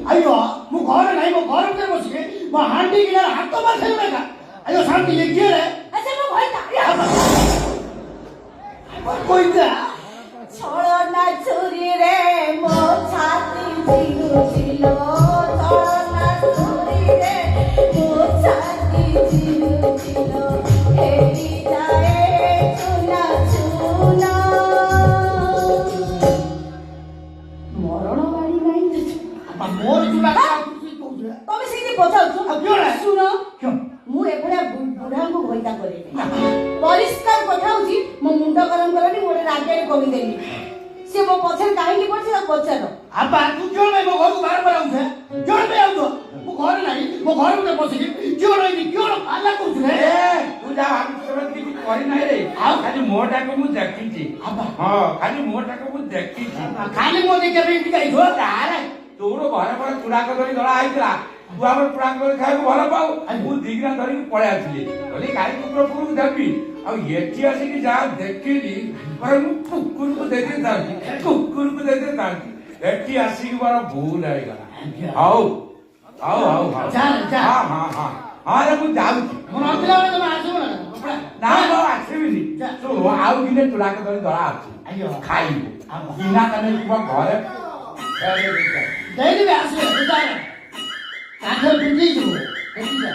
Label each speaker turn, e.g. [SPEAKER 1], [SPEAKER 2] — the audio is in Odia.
[SPEAKER 1] अयो मु घर नाही मो घर पे बसके मो हांडी गिला हाथ तो मार खेलबे का अयो शांति ये के रे
[SPEAKER 2] अच्छा मो भइता
[SPEAKER 1] कोई जा
[SPEAKER 2] छोड़ो ना छुरी रे मो छाती झिलु झिलो छोड़ो ना छुरी रे मो छाती झिलु झिलो हेरी जाए चुना चुना मरण बाड़ी नहीं
[SPEAKER 1] अब मोर जुला का कुछ कहू
[SPEAKER 2] तमे सेठी पचाउ
[SPEAKER 1] अब क्यों रे
[SPEAKER 2] सुनो
[SPEAKER 1] क्यों
[SPEAKER 2] मु एभଳିଆ ବୁଢାଙ୍କୁ ଭଇତା କରେନି ପରିଷ୍କାର କଥା ହଉଛି ମୋ ମୁଣ୍ଡ ଗରମ କରନି ଗୋଟେ ରାଗରେ କହିଦେଲି ସେ ମୋ ପଛରେ କାହିଁକି ପଡିଛି ତା ପଚାର
[SPEAKER 1] आपा तू क्यों नहीं मो घर को बाहर पर आउछ क्यों नहीं आउछ मो घर नहीं मो घर में बसके क्यों नहीं क्यों आला कहू रे
[SPEAKER 3] तू जा हम सब କିଛି କରି ନାହିଁ रे ଖାଲି ମୋଟାକୁ ମୁଁ ଦେଖିଛି ହଁ ଖାଲି ମୋଟାକୁ ମୁଁ ଦେଖିଛି
[SPEAKER 1] खाली मो देखे भी गई हो
[SPEAKER 3] ତାରେ ତୋର ଘରେ ଘରେ ଚୁଡ଼ା କଦଳୀ ଦଳା ହେଇଥିଲା ତୁ ଆମର ଚୁଡ଼ା କଦଳୀ ଖାଇବାକୁ ଭଲ ପାଉ ମୁଁ ଦିଗିନା ଧରିକି ପଳେଇ ଆସିଲି କହିଲି ଗାଈ କୁକୁରକୁ ଦେବି ଆଉ ଏଠି ଆସିକି ଯାହା ଦେଖିଲି ମୁଁ କୁକୁରକୁ ଦେଇଥାନ୍ତି ଏଠି ଆସିକି ମୋର ଭୁଲ ହେଇଗଲା ହଉ ହଉ ହଉ ହଉ
[SPEAKER 1] जा जा
[SPEAKER 3] ହଁ ହଁ ହଁ ହଁ ରେ ମୁଁ ଯାଉଛି
[SPEAKER 1] मोर अतला वाला तुम आसो ना
[SPEAKER 3] ନା ମୁଁ ଆସିବିନି ଶୁଣୁ ଆଉ ଦିନେ ଚୁଡ଼ା କଦଳୀ ଦଳା ଅଛି
[SPEAKER 1] अयो
[SPEAKER 3] ଖାଇବୁ ବିନା ତମେ ଯିବ ଘରେ
[SPEAKER 1] दे दे आसो जा काठर बिजी जो देखि जा